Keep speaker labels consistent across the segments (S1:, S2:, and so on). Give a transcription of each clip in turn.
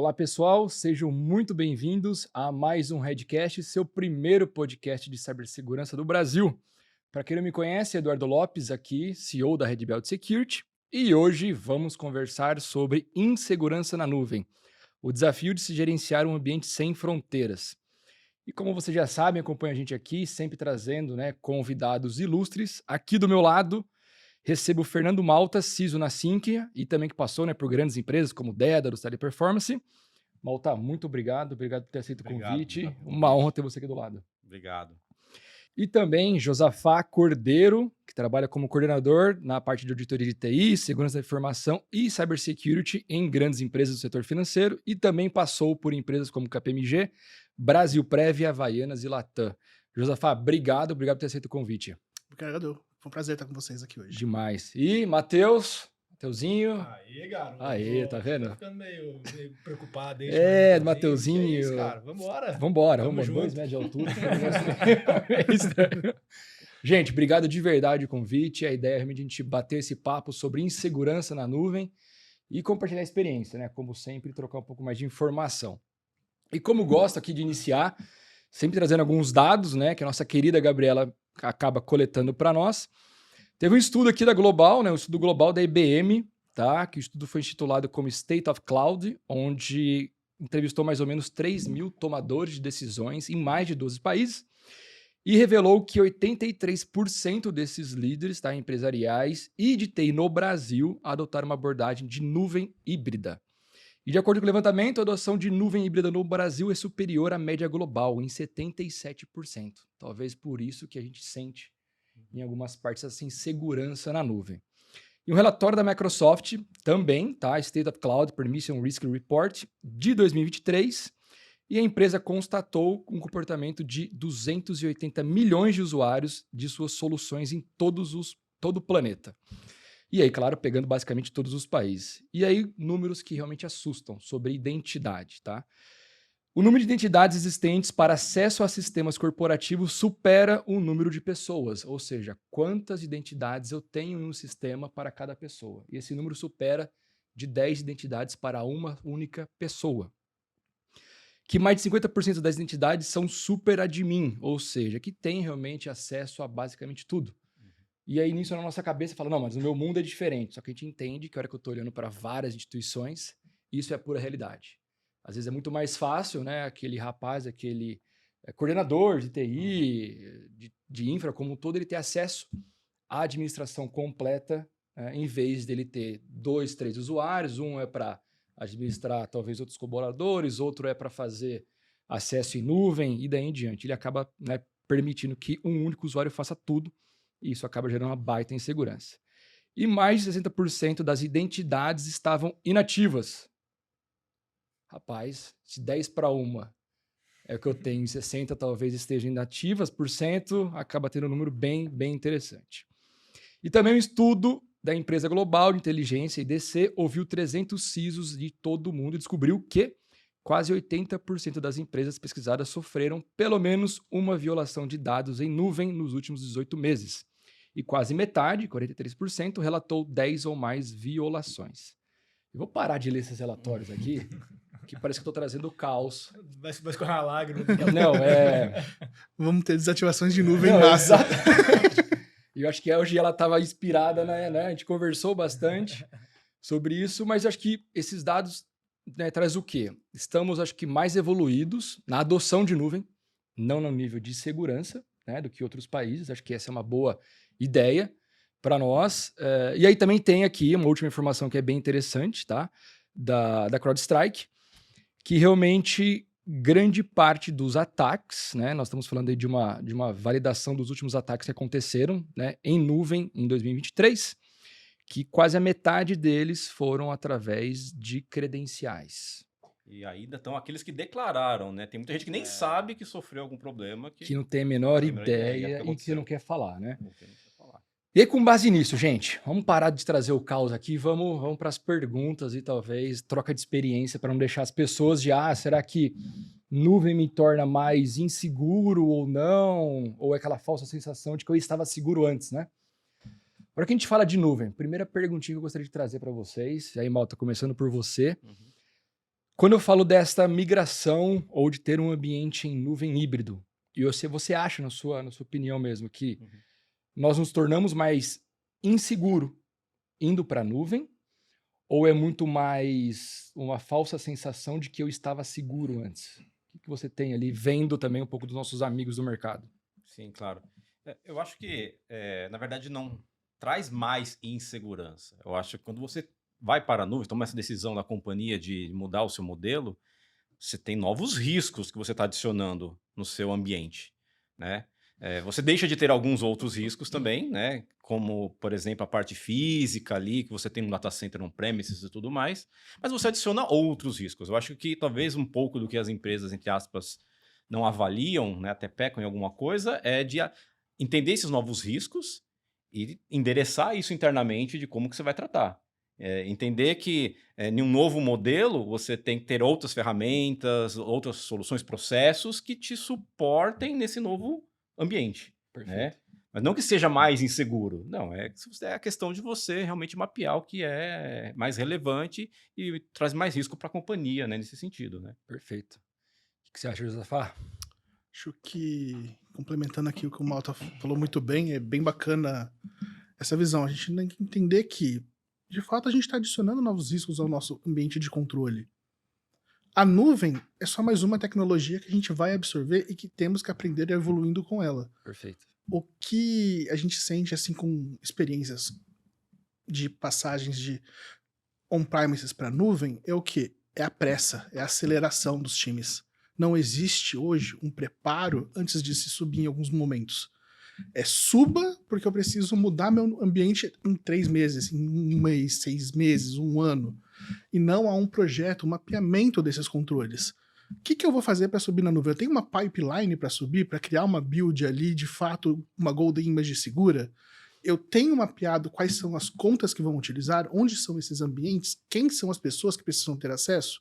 S1: Olá, pessoal, sejam muito bem-vindos a mais um Redcast, seu primeiro podcast de cibersegurança do Brasil. Para quem não me conhece, Eduardo Lopes aqui, CEO da Red Belt Security, e hoje vamos conversar sobre insegurança na nuvem, o desafio de se gerenciar um ambiente sem fronteiras. E como vocês já sabem, acompanha a gente aqui, sempre trazendo convidados ilustres. Aqui do meu lado, recebo o Fernando Malta, CISO na Sinqia, e também que passou por grandes empresas como Daedalus, Teleperformance. Malta, muito obrigado. Obrigado por ter aceito o convite.
S2: Obrigado pelo
S1: Uma honra
S2: convite.
S1: ter você aqui do lado.
S2: Obrigado.
S1: E também Josafá Cordeiro, que trabalha como coordenador na parte de auditoria de TI, segurança da informação e cybersecurity em grandes empresas do setor financeiro e também passou por empresas como KPMG, Brasilprev, Havaianas e Latam. Josafá, obrigado por ter aceito o convite.
S3: Obrigado. Foi um prazer estar com vocês aqui hoje.
S1: Demais. E Mateuzinho.
S2: Aí, garoto.
S1: Aê, tá vendo?
S2: Tô ficando meio preocupado aí.
S1: Mateuzinho.
S2: Que isso, cara? Vambora.
S1: Vambora. 2 metros de altura. Gente, obrigado de verdade o convite. A ideia é realmente a gente bater esse papo sobre insegurança na nuvem e compartilhar a experiência, né? Como sempre, trocar um pouco mais de informação. E como gosto aqui de iniciar, sempre trazendo alguns dados, né? Que a nossa querida Gabriela acaba coletando para nós. Teve um estudo aqui da Global, um estudo global da IBM, tá? Que o estudo foi intitulado como State of Cloud, onde entrevistou mais ou menos 3 mil tomadores de decisões em mais de 12 países e revelou que 83% desses líderes empresariais e de TI no Brasil adotaram uma abordagem de nuvem híbrida. E de acordo com o levantamento, a adoção de nuvem híbrida no Brasil é superior à média global, em 77%. Talvez por isso que a gente sente em algumas partes essa insegurança na nuvem. E um relatório da Microsoft também, State of Cloud Permission Risk Report de 2023, e a empresa constatou um comportamento de 280 milhões de usuários de suas soluções em todo o planeta. E aí, claro, pegando basicamente todos os países. E aí, números que realmente assustam sobre identidade, tá? O número de identidades existentes para acesso a sistemas corporativos supera o número de pessoas, ou seja, quantas identidades eu tenho em um sistema para cada pessoa. E esse número supera de 10 identidades para uma única pessoa. Que mais de 50% das identidades são super admin, ou seja, que tem realmente acesso a basicamente tudo. E aí, nisso, na nossa cabeça, fala, não, mas o meu mundo é diferente. Só que a gente entende que a hora que eu estou olhando para várias instituições, isso é a pura realidade. Às vezes é muito mais fácil, né? Aquele rapaz, aquele coordenador de TI, de infra como um todo, ele ter acesso à administração completa, em vez dele ter 2, 3 usuários. Um é para administrar talvez outros colaboradores, outro é para fazer acesso em nuvem e daí em diante. Ele acaba permitindo que um único usuário faça tudo e isso acaba gerando uma baita insegurança. E mais de 60% das identidades estavam inativas. Rapaz, se 10 para 1 é o que eu tenho, 60 talvez estejam inativas por cento, acaba tendo um número bem interessante. E também um estudo da empresa global de inteligência, IDC, ouviu 300 CISOs de todo o mundo e descobriu que quase 80% das empresas pesquisadas sofreram pelo menos uma violação de dados em nuvem nos últimos 18 meses. E quase metade, 43%, relatou 10 ou mais violações. Eu vou parar de ler esses relatórios aqui, que parece que eu estou trazendo caos.
S2: Vai escorrer uma lágrima.
S1: Não,
S3: Vamos ter desativações de nuvem em massa.
S1: E eu acho que hoje ela estava inspirada, né? A gente conversou bastante sobre isso, mas acho que esses dados traz o quê? Estamos, acho que, mais evoluídos na adoção de nuvem, não no nível de segurança, do que outros países. Acho que essa é uma boa ideia para nós. E aí também tem aqui uma última informação que é bem interessante, tá? Da CrowdStrike, que realmente grande parte dos ataques, nós estamos falando aí de uma validação dos últimos ataques que aconteceram em nuvem em 2023, que quase a metade deles foram através de credenciais.
S2: E ainda estão aqueles que declararam, né? Tem muita gente que nem sabe que sofreu algum problema.
S1: Que não tem a menor ideia e que não quer falar, né? E aí, com base nisso, gente, vamos parar de trazer o caos aqui, vamos para as perguntas e talvez troca de experiência para não deixar as pessoas será que nuvem me torna mais inseguro ou não? Ou é aquela falsa sensação de que eu estava seguro antes, né? Agora que a gente fala de nuvem, primeira perguntinha que eu gostaria de trazer para vocês, e aí, Malta, começando por você. Quando eu falo desta migração ou de ter um ambiente em nuvem híbrido, e você acha, na sua opinião mesmo, que
S2: Uhum.
S1: nós nos tornamos mais inseguro indo para a nuvem, ou é muito mais uma falsa sensação de que eu estava seguro antes? O que você tem ali, vendo também um pouco dos nossos amigos do mercado?
S2: Sim, claro. Eu acho que, na verdade, não traz mais insegurança. Eu acho que quando você vai para a nuvem, toma essa decisão da companhia de mudar o seu modelo, você tem novos riscos que você está adicionando no seu ambiente, né? Você deixa de ter alguns outros riscos também, né? Como, por exemplo, a parte física ali, que você tem um data center on-premises e tudo mais, mas você adiciona outros riscos. Eu acho que talvez um pouco do que as empresas, entre aspas, não avaliam, né, até pecam em alguma coisa, é de entender esses novos riscos e endereçar isso internamente de como que você vai tratar. Entender que em um novo modelo você tem que ter outras ferramentas, outras soluções, processos que te suportem nesse novo ambiente, né?
S1: Perfeito.
S2: Mas não que seja mais inseguro, não, é a questão de você realmente mapear o que é mais relevante e traz mais risco para a companhia, né, nesse sentido, né?
S1: Perfeito. O que você acha, Josafá?
S3: Acho que, complementando aqui o que o Malta falou muito bem, é bem bacana essa visão. A gente tem que entender que, de fato, a gente está adicionando novos riscos ao nosso ambiente de controle. A nuvem é só mais uma tecnologia que a gente vai absorver e que temos que aprender evoluindo com ela.
S1: Perfeito.
S3: O que a gente sente assim com experiências de passagens de on-premises para nuvem é o quê? É a pressa, é a aceleração dos times. Não existe hoje um preparo antes de se subir em alguns momentos. Suba porque eu preciso mudar meu ambiente em 3 meses, em 1 mês, 6 meses, 1 ano. E não há um projeto, um mapeamento desses controles. O que eu vou fazer para subir na nuvem? Eu tenho uma pipeline para subir, para criar uma build ali, de fato, uma golden image segura? Eu tenho mapeado quais são as contas que vão utilizar, onde são esses ambientes, quem são as pessoas que precisam ter acesso?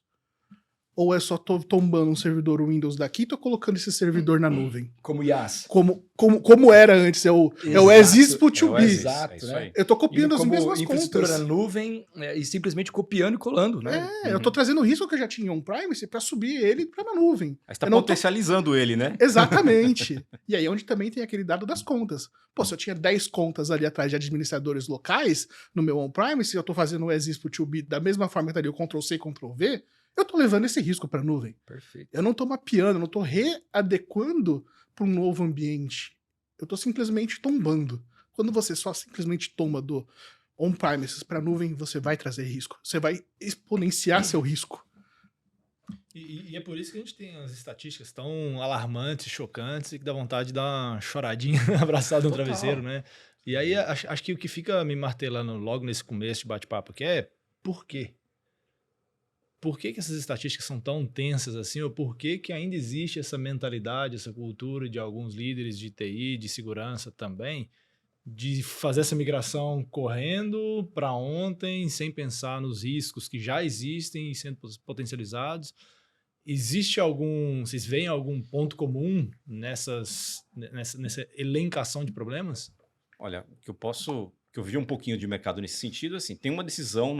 S3: Ou é só tô tombando um servidor Windows daqui e tô colocando esse servidor na nuvem?
S1: Como IaaS.
S3: Como era antes, é o as is put to be.
S1: Exato,
S2: isso
S1: né?
S2: aí.
S3: Eu tô copiando
S1: Indo
S3: as
S1: como
S3: mesmas
S1: infraestrutura
S3: contas.
S1: na nuvem e simplesmente copiando e colando, né?
S3: Eu tô trazendo o risco que eu já tinha on-premise para subir ele para na nuvem.
S2: Aí você está
S3: Eu não tô-
S2: potencializando ele, né?
S3: Exatamente. E aí é onde também tem aquele dado das contas. Pô, se eu tinha 10 contas ali atrás de administradores locais no meu on-premise, eu tô fazendo o as is put to be da mesma forma que estaria o Ctrl+C, Ctrl+V, eu tô levando esse risco para nuvem.
S1: Perfeito.
S3: Eu não tô mapeando, eu não tô readequando para um novo ambiente. Eu tô simplesmente tombando. Quando você só simplesmente tomba do on-premises para nuvem, você vai trazer risco. Você vai exponenciar seu risco.
S4: E é por isso que a gente tem as estatísticas tão alarmantes, chocantes, e que dá vontade de dar uma choradinha abraçado no
S1: Total.
S4: travesseiro, né? E aí acho que o que fica me martelando logo nesse começo de bate-papo aqui é por quê? Por que essas estatísticas são tão tensas assim? Ou por que ainda existe essa mentalidade, essa cultura de alguns líderes de TI, de segurança também, de fazer essa migração correndo para ontem, sem pensar nos riscos que já existem e sendo potencializados? Existe vocês veem algum ponto comum nessa elencação de problemas?
S2: Olha, que eu vi um pouquinho de mercado nesse sentido, assim, tem uma decisão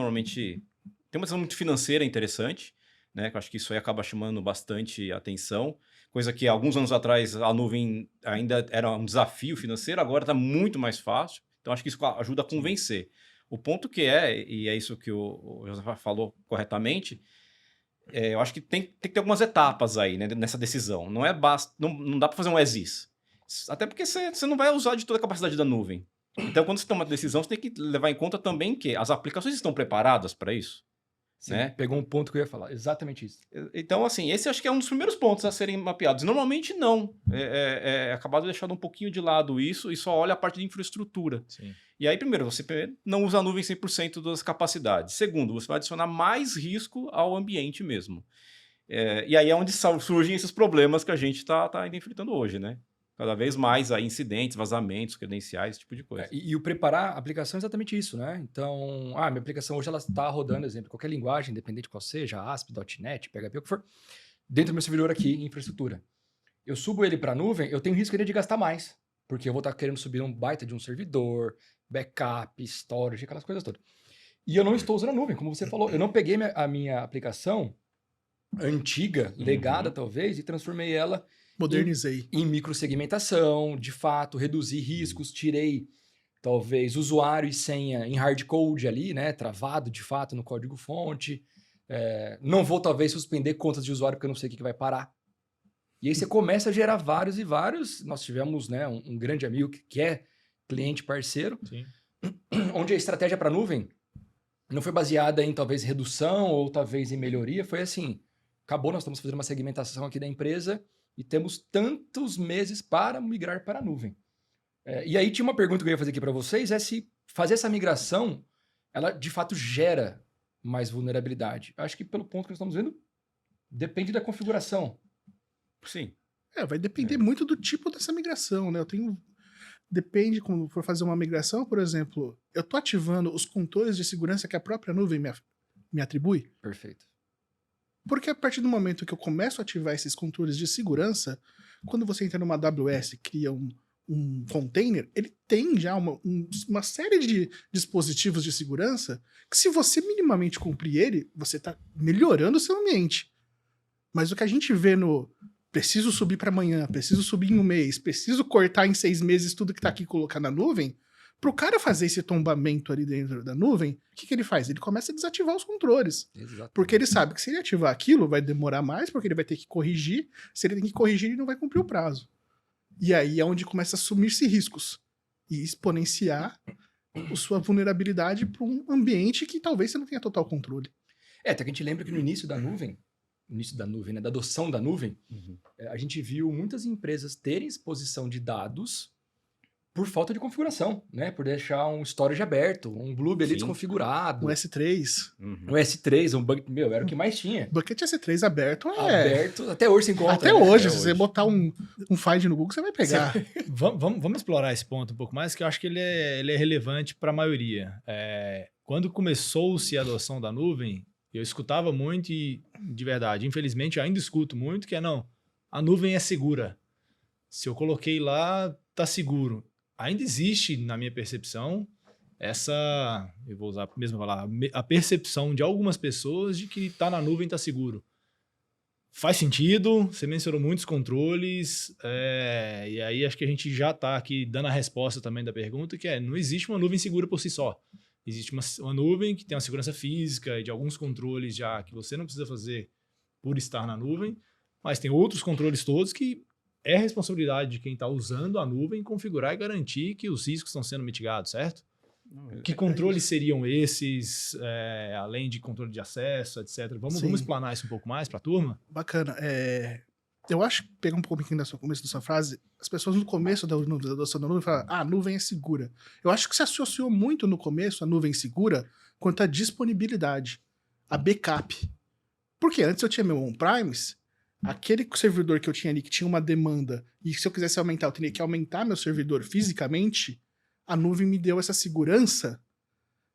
S2: muito financeira interessante, né? Que eu acho que isso aí acaba chamando bastante atenção, coisa que alguns anos atrás a nuvem ainda era um desafio financeiro, agora está muito mais fácil. Então acho que isso ajuda a convencer. O ponto e é isso que o José falou corretamente, eu acho que tem que ter algumas etapas aí, né, nessa decisão. Não dá para fazer um as is. Até porque você não vai usar de toda a capacidade da nuvem. Então, quando você toma uma decisão, você tem que levar em conta também que as aplicações estão preparadas para isso.
S1: Sim,
S2: Né?
S1: pegou um ponto que eu ia falar. Exatamente isso.
S2: Então, assim, esse acho que é um dos primeiros pontos a serem mapeados. Normalmente, não. É acabado deixando um pouquinho de lado isso e só olha a parte de infraestrutura.
S4: Sim.
S2: E aí, primeiro, você não usa a nuvem 100% das capacidades. Segundo, você vai adicionar mais risco ao ambiente mesmo. E aí é onde surgem esses problemas que a gente está ainda enfrentando hoje, né? Cada vez mais aí, incidentes, vazamentos, credenciais, esse tipo de coisa.
S1: E o preparar a aplicação é exatamente isso, né? Então, minha aplicação hoje ela está rodando, exemplo, qualquer linguagem, independente qual seja, ASP, .NET, PHP, o que for, dentro do meu servidor aqui, em infraestrutura. Eu subo ele para a nuvem, eu tenho risco de gastar mais, porque eu vou estar querendo subir um baita de um servidor, backup, storage, aquelas coisas todas. E eu não estou usando a nuvem, como você falou. Eu não peguei a minha aplicação antiga, legada talvez, e transformei ela
S3: Modernizei.
S1: em microsegmentação, de fato, reduzi riscos, tirei talvez usuário e senha em hard code ali, né, travado de fato no código-fonte. Não vou talvez suspender contas de usuário porque eu não sei o que vai parar. E aí você começa a gerar vários e vários. Nós tivemos, né, um grande amigo que é cliente parceiro,
S4: Sim.
S1: onde a estratégia para nuvem não foi baseada em talvez redução ou talvez em melhoria, foi assim, acabou, nós estamos fazendo uma segmentação aqui da empresa e temos tantos meses para migrar para a nuvem. E aí tinha uma pergunta que eu ia fazer aqui para vocês, é se fazer essa migração, ela de fato gera mais vulnerabilidade. Acho que pelo ponto que nós estamos vendo, depende da configuração.
S2: Sim.
S3: Vai depender muito do tipo dessa migração, né? Depende, quando for fazer uma migração, por exemplo, eu tô ativando os controles de segurança que a própria nuvem me atribui.
S1: Perfeito.
S3: Porque a partir do momento que eu começo a ativar esses controles de segurança, quando você entra numa AWS, cria um container, ele tem já uma série de dispositivos de segurança que, se você minimamente cumprir ele, você está melhorando o seu ambiente. Mas o que a gente vê no preciso subir para amanhã, preciso subir em um mês, preciso cortar em 6 meses tudo que está aqui e colocar na nuvem, para o cara fazer esse tombamento ali dentro da nuvem, o que ele faz? Ele começa a desativar os controles.
S1: Exato.
S3: Porque ele sabe que se ele ativar aquilo, vai demorar mais, porque ele vai ter que corrigir. Se ele tem que corrigir, ele não vai cumprir o prazo. E aí é onde começa a assumir-se riscos e exponenciar a sua vulnerabilidade para um ambiente que talvez você não tenha total controle.
S1: Até que a gente lembra que no início da nuvem, né, da adoção da nuvem, a gente viu muitas empresas terem exposição de dados por falta de configuração, né? Por deixar um storage aberto, um Gloob ali
S2: Sim.
S1: desconfigurado.
S3: Um S3.
S1: Um S3, um bucket, era o que mais tinha.
S3: Bucket S3 aberto
S1: Aberto, até hoje se encontra.
S3: Até
S1: né?
S3: hoje, se você botar um find no Google, você vai pegar.
S4: Vamos explorar esse ponto um pouco mais, que eu acho que ele é relevante para a maioria. Quando começou-se a adoção da nuvem, eu escutava muito e, de verdade, infelizmente, ainda escuto muito, que a nuvem é segura. Se eu coloquei lá, tá seguro. Ainda existe, na minha percepção, eu vou usar a mesma palavra, a percepção de algumas pessoas de que tá na nuvem, tá seguro. Faz sentido, você mencionou muitos controles, e aí acho que a gente já está aqui dando a resposta também da pergunta, que não existe uma nuvem segura por si só. Existe uma nuvem que tem uma segurança física e de alguns controles já que você não precisa fazer por estar na nuvem, mas tem outros controles todos que é responsabilidade de quem está usando a nuvem configurar e garantir que os riscos estão sendo mitigados, certo? Que controles seriam esses, além de controle de acesso, etc? Vamos explanar isso um pouco mais para a turma?
S3: Bacana. Eu acho que, pega um pouquinho do começo da sua frase, as pessoas no começo da adoção da nuvem falam, a nuvem é segura. Eu acho que se associou muito no começo a nuvem segura quanto à disponibilidade, a backup. Porque antes eu tinha meu on-premise, aquele servidor que eu tinha ali que tinha uma demanda, e se eu quisesse aumentar, eu teria que aumentar meu servidor fisicamente, a nuvem me deu essa segurança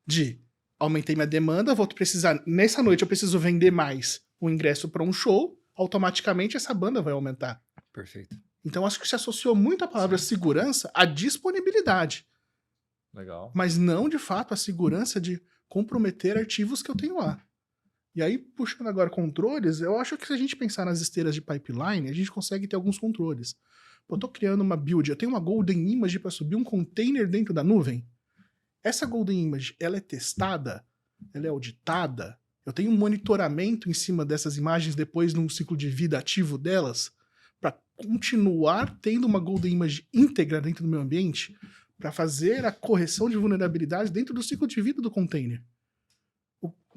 S3: de aumentei minha demanda, vou precisar, nessa noite eu preciso vender mais o ingresso para um show, automaticamente essa banda vai aumentar.
S1: Perfeito.
S3: Então acho que se associou muito a palavra segurança à disponibilidade.
S4: Legal.
S3: Mas não, de fato, a segurança de comprometer arquivos que eu tenho lá. E aí, puxando agora controles, eu acho que se a gente pensar nas esteiras de pipeline, a gente consegue ter alguns controles. Eu tô criando uma build, eu tenho uma Golden Image para subir um container dentro da nuvem. Essa Golden Image, ela é testada? Ela é auditada? Eu tenho um monitoramento em cima dessas imagens depois num ciclo de vida ativo delas para continuar tendo uma Golden Image íntegra dentro do meu ambiente para fazer a correção de vulnerabilidades dentro do ciclo de vida do container.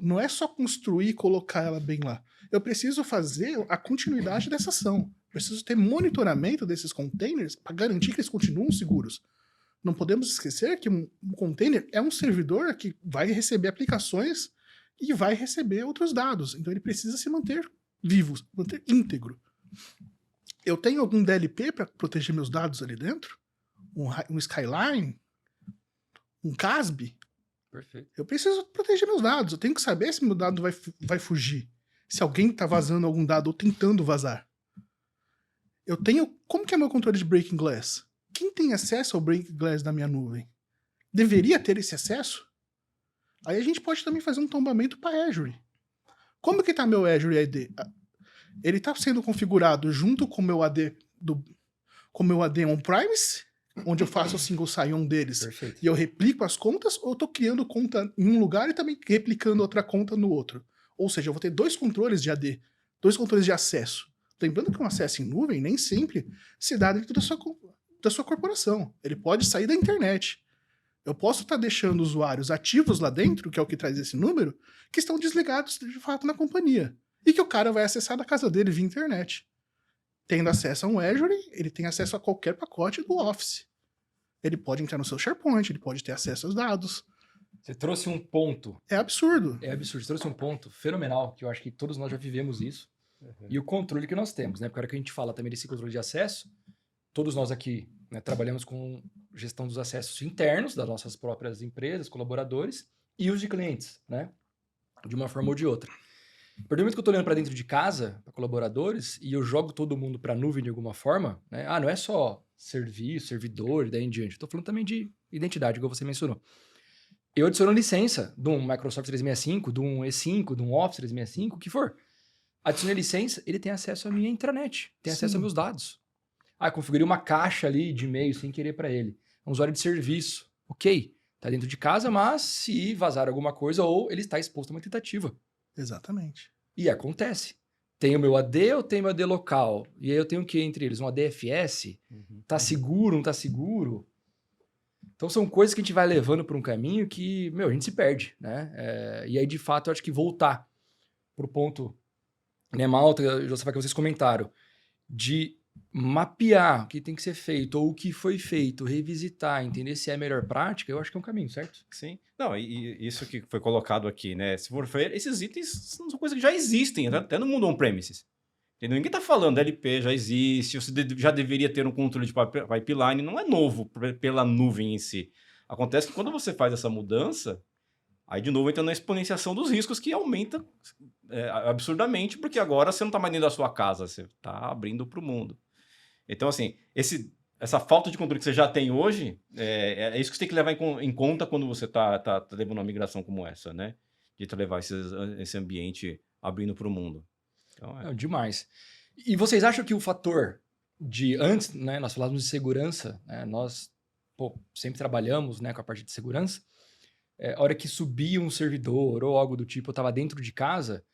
S3: Não é só construir e colocar ela bem lá. Eu preciso fazer a continuidade dessa ação. Preciso ter monitoramento desses containers para garantir que eles continuam seguros. Não podemos esquecer que um container é um servidor que vai receber aplicações e vai receber outros dados. Então ele precisa se manter vivo, manter íntegro. Eu tenho algum DLP para proteger meus dados ali dentro? Um Skyline? Um CASB?
S1: Perfeito.
S3: Eu preciso proteger meus dados. Eu tenho que saber se meu dado vai fugir. Se alguém está vazando algum dado ou tentando vazar. Eu tenho... Como que é meu controle de Breaking Glass? Quem tem acesso ao Breaking Glass da minha nuvem? Deveria ter esse acesso? Aí a gente pode também fazer um tombamento para Azure. Como que está meu Azure AD? ele está sendo configurado junto com o meu AD on-premise, onde eu faço o single sign-on deles
S1: Perfeito.
S3: e eu replico as contas, ou eu estou criando conta em um lugar e também replicando outra conta no outro. Ou seja, eu vou ter 2 controles de AD, 2 controles de acesso. Lembrando que um acesso em nuvem nem sempre se dá dentro da sua corporação. Ele pode sair da internet. Eu posso estar deixando usuários ativos lá dentro, que é o que traz esse número, que estão desligados de fato na companhia. E que o cara vai acessar da casa dele via internet. Tendo acesso a um Azure, ele tem acesso a qualquer pacote do Office. Ele pode entrar no seu SharePoint, ele pode ter acesso aos dados.
S1: Você trouxe um ponto.
S3: É absurdo.
S1: É absurdo. Você trouxe um ponto fenomenal, que eu acho que todos nós já vivemos isso. E o controle que nós temos, né? Porque a hora que a gente fala também desse controle de acesso, todos nós aqui, né, trabalhamos com gestão dos acessos internos das nossas próprias empresas, colaboradores, e os de clientes, né? De uma forma ou de outra. A partir do momento que eu estou olhando para dentro de casa, para colaboradores, e eu jogo todo mundo para a nuvem de alguma forma, né? Não é só serviço, servidor, e daí em diante. Estou falando também de identidade, igual você mencionou. Eu adiciono licença de um Microsoft 365, de um E5, de um Office 365, o que for. Adicionei licença, ele tem acesso à minha intranet, tem acesso
S3: Sim.
S1: aos meus dados. Configurei uma caixa ali de e-mail sem querer para ele. É um usuário de serviço. Ok, está dentro de casa, mas se vazar alguma coisa, ou ele está exposto a uma tentativa.
S3: Exatamente.
S1: E acontece. Tem o meu AD ou tem o meu AD local? E aí eu tenho o que entre eles? Um ADFS? Tá seguro, não tá seguro? Então são coisas que a gente vai levando para um caminho que, a gente se perde, né? E aí, de fato, eu acho que voltar pro ponto, né, Malta, Josafá, que vocês comentaram, de mapear o que tem que ser feito ou o que foi feito, revisitar, entender se é a melhor prática, eu acho que é um caminho, certo?
S2: Sim. Não, e isso que foi colocado aqui, né? Se for ver, esses itens são coisas que já existem, até no mundo on-premises. Entendeu? Ninguém tá falando, LP já existe, você já deveria ter um controle de pipeline, não é novo pela nuvem em si. Acontece que quando você faz essa mudança, aí de novo entra na exponenciação dos riscos que aumenta absurdamente, porque agora você não tá mais dentro da sua casa, você tá abrindo para o mundo. Então, assim, essa falta de controle que você já tem hoje, é isso que você tem que levar em conta quando você tá levando uma migração como essa, né? De levar esse ambiente abrindo para o mundo. Então,
S1: Não, demais. E vocês acham que o fator de antes, né, nós falávamos de segurança, né, nós sempre trabalhamos, né, com a parte de segurança, a hora que subia um servidor ou algo do tipo, eu estava dentro de casa,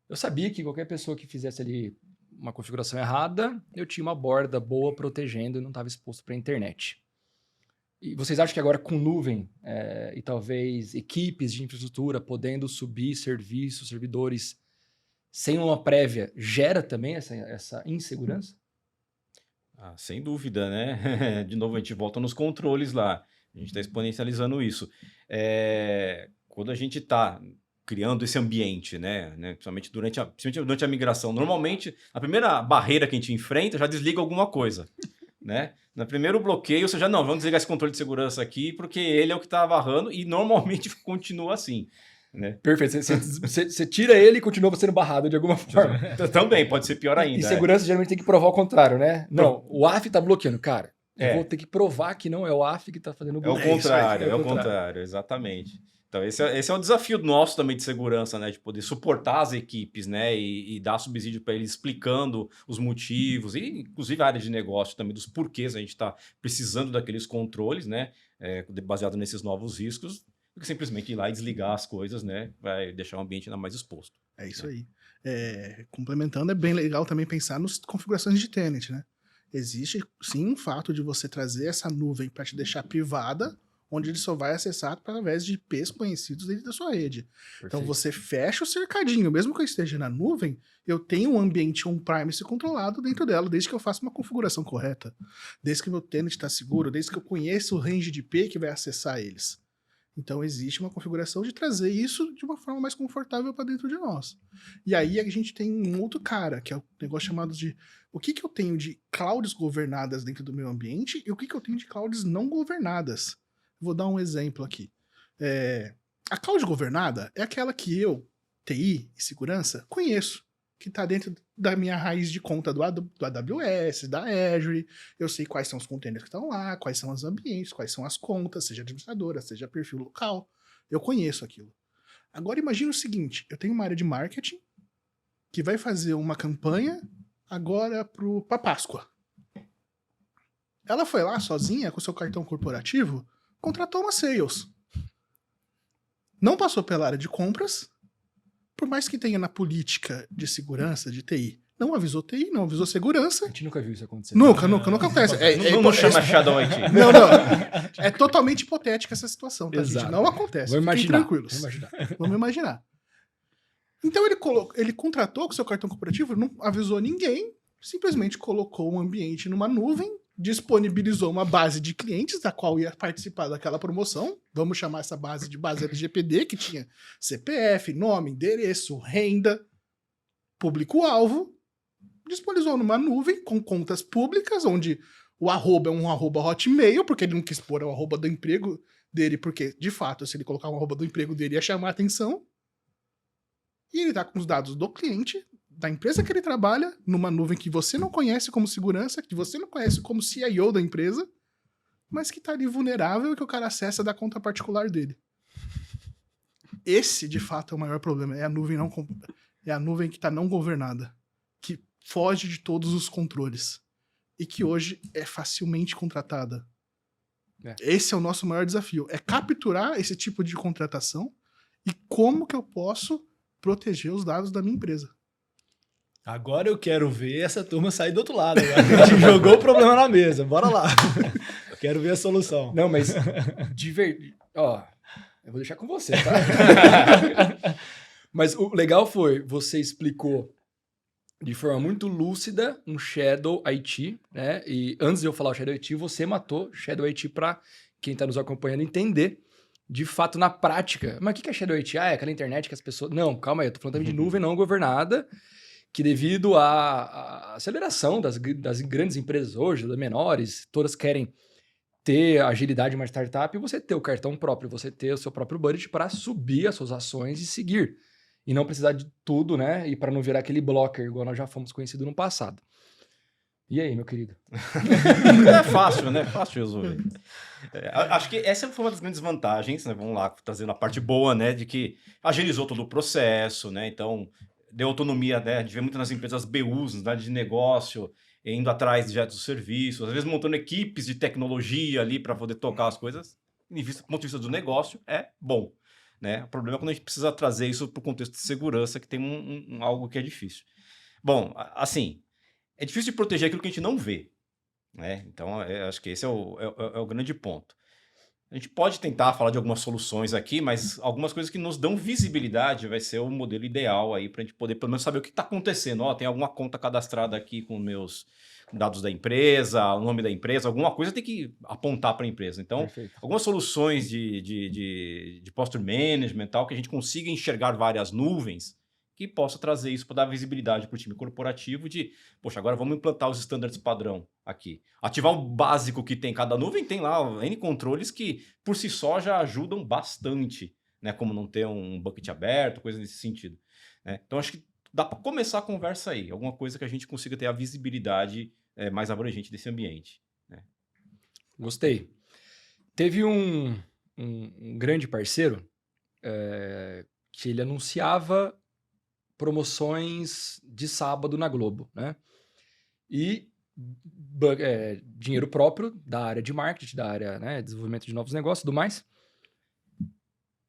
S1: eu sabia que qualquer pessoa que fizesse ali uma configuração errada, eu tinha uma borda boa protegendo e não estava exposto para a internet. E vocês acham que agora com nuvem e talvez equipes de infraestrutura podendo subir serviços, servidores sem uma prévia, gera também essa insegurança?
S2: Sem dúvida, né? De novo, a gente volta nos controles lá. A gente está exponencializando isso. Quando a gente está criando esse ambiente, né? Principalmente durante a migração, normalmente, a primeira barreira que a gente enfrenta já desliga alguma coisa, né? No primeiro bloqueio, você já, não, vamos desligar esse controle de segurança aqui, porque ele é o que está barrando, e normalmente continua assim. Né?
S1: Perfeito. Você tira ele e continua sendo barrado de alguma forma.
S2: Também, pode ser pior ainda.
S1: E segurança geralmente tem que provar o contrário, né? Não, o AF tá bloqueando. Cara, eu vou ter que provar que não é o AF que tá fazendo o bloqueio.
S2: É o contrário, exatamente. Então, esse é um desafio nosso também de segurança, né? De poder suportar as equipes, né? E dar subsídio para eles explicando os motivos, e inclusive a área de negócio também, dos porquês a gente está precisando daqueles controles, né? Baseado nesses novos riscos, do que simplesmente ir lá e desligar as coisas, né? Vai deixar o ambiente ainda mais exposto.
S3: É isso aí. Complementando, é bem legal também pensar nas configurações de tenant, né? Existe, sim, um fato de você trazer essa nuvem para te deixar privada, onde ele só vai acessar através de IPs conhecidos dentro da sua rede.
S1: Perfeito.
S3: Então você fecha o cercadinho, mesmo que eu esteja na nuvem, eu tenho um ambiente on-premise controlado dentro dela, desde que eu faça uma configuração correta, desde que meu tenant está seguro, desde que eu conheça o range de IP que vai acessar eles. Então existe uma configuração de trazer isso de uma forma mais confortável para dentro de nós. E aí a gente tem um outro cara, que é o negócio chamado de o que eu tenho de clouds governadas dentro do meu ambiente e o que eu tenho de clouds não governadas. Vou dar um exemplo aqui. A cloud governada é aquela que eu, TI e segurança, conheço, que está dentro da minha raiz de conta do AWS, da Azure. Eu sei quais são os containers que estão lá, quais são os ambientes, quais são as contas, seja administradora, seja perfil local. Eu conheço aquilo. Agora imagine o seguinte, eu tenho uma área de marketing que vai fazer uma campanha agora pra Páscoa. Ela foi lá sozinha com seu cartão corporativo, contratou uma sales. Não passou pela área de compras, por mais que tenha na política de segurança, de TI. Não avisou TI, não avisou segurança.
S1: A gente nunca viu isso acontecer.
S3: Nunca acontece.
S2: Não chama Shadow IT.
S3: Não. É totalmente hipotética essa situação, tá, gente?
S1: Exato.
S3: Não acontece.
S1: Vamos
S3: Fiquem
S1: imaginar.
S3: tranquilos. Vamos imaginar. Então ele contratou com seu cartão corporativo, não avisou ninguém, simplesmente colocou um ambiente numa nuvem, disponibilizou uma base de clientes da qual ia participar daquela promoção. Vamos chamar essa base de base LGPD, que tinha CPF, nome, endereço, renda, público-alvo. Disponibilizou numa nuvem com contas públicas, onde o arroba é um arroba hotmail, porque ele não quis pôr o arroba do emprego dele, porque, de fato, se ele colocar um arroba do emprego dele, ia chamar a atenção. E ele tá com os dados do cliente, da empresa que ele trabalha, numa nuvem que você não conhece como segurança, que você não conhece como CIO da empresa, mas que tá ali vulnerável e que o cara acessa da conta particular dele. Esse, de fato, é o maior problema. É a nuvem que tá não governada, que foge de todos os controles e que hoje é facilmente contratada. Esse é o nosso maior desafio. É capturar esse tipo de contratação e como que eu posso proteger os dados da minha empresa.
S4: Agora eu quero ver essa turma sair do outro lado. Agora a gente jogou o problema na mesa. Bora lá. Quero ver a solução.
S1: Não, mas ó, eu vou deixar com você, tá? Mas o legal foi, você explicou de forma muito lúcida um Shadow IT, né? E antes de eu falar o Shadow IT, você matou Shadow IT para quem está nos acompanhando entender, de fato, na prática. Mas o que é Shadow IT? Ah, é aquela internet que as pessoas... Não, calma aí, eu tô falando também de nuvem não governada, que devido à aceleração das grandes empresas hoje, das menores, todas querem ter agilidade de uma startup e você ter o cartão próprio, você ter o seu próprio budget para subir as suas ações e seguir. E não precisar de tudo, né? E para não virar aquele blocker, igual nós já fomos conhecidos no passado. E aí, meu querido?
S2: É fácil, né? Fácil resolver. Acho que essa foi uma das grandes vantagens, né? Vamos lá, trazendo a parte boa, né? De que agilizou todo o processo, né? Então, deu autonomia, né? A gente vê muito nas empresas BUs, né? De negócio, indo atrás de dos serviços, às vezes montando equipes de tecnologia ali para poder tocar as coisas. E do ponto de vista do negócio, é bom. Né? O problema é quando a gente precisa trazer isso para o contexto de segurança, que tem algo que é difícil. Bom, assim, é difícil de proteger aquilo que a gente não vê. Né? Então, acho que esse é o grande ponto. A gente pode tentar falar de algumas soluções aqui, mas algumas coisas que nos dão visibilidade vai ser o modelo ideal aí para a gente poder pelo menos saber o que está acontecendo. Ó, tem alguma conta cadastrada aqui com meus dados da empresa, o nome da empresa, alguma coisa tem que apontar para a empresa. Então,
S1: Perfeito.
S2: algumas soluções de posture management, tal, que a gente consiga enxergar várias nuvens, que possa trazer isso para dar visibilidade para o time corporativo de, poxa, agora vamos implantar os standards padrão aqui. Ativar o básico que tem cada nuvem, tem lá N controles que, por si só, já ajudam bastante, né? Como não ter um bucket aberto, coisa nesse sentido. Né? Então, acho que dá para começar a conversa aí. Alguma coisa que a gente consiga ter a visibilidade mais abrangente desse ambiente. Né?
S1: Gostei. Teve um grande parceiro que ele anunciava promoções de sábado na Globo, né? E dinheiro próprio da área de marketing, da área, né, desenvolvimento de novos negócios e tudo mais.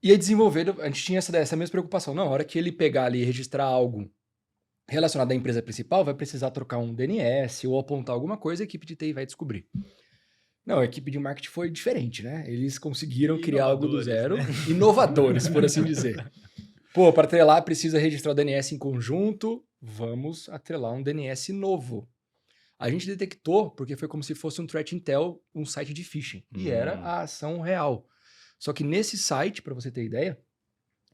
S1: E aí desenvolver, a gente tinha essa mesma preocupação. Não, na hora que ele pegar ali e registrar algo relacionado à empresa principal, vai precisar trocar um DNS ou apontar alguma coisa, a equipe de TI vai descobrir. Não, a equipe de marketing foi diferente, né? Eles conseguiram criar algo do zero. Né? Inovadores, por assim dizer. Pô, para atrelar precisa registrar o DNS em conjunto, vamos atrelar um DNS novo. A gente detectou, porque foi como se fosse um threat intel, um site de phishing. E era a ação real. Só que nesse site, para você ter ideia,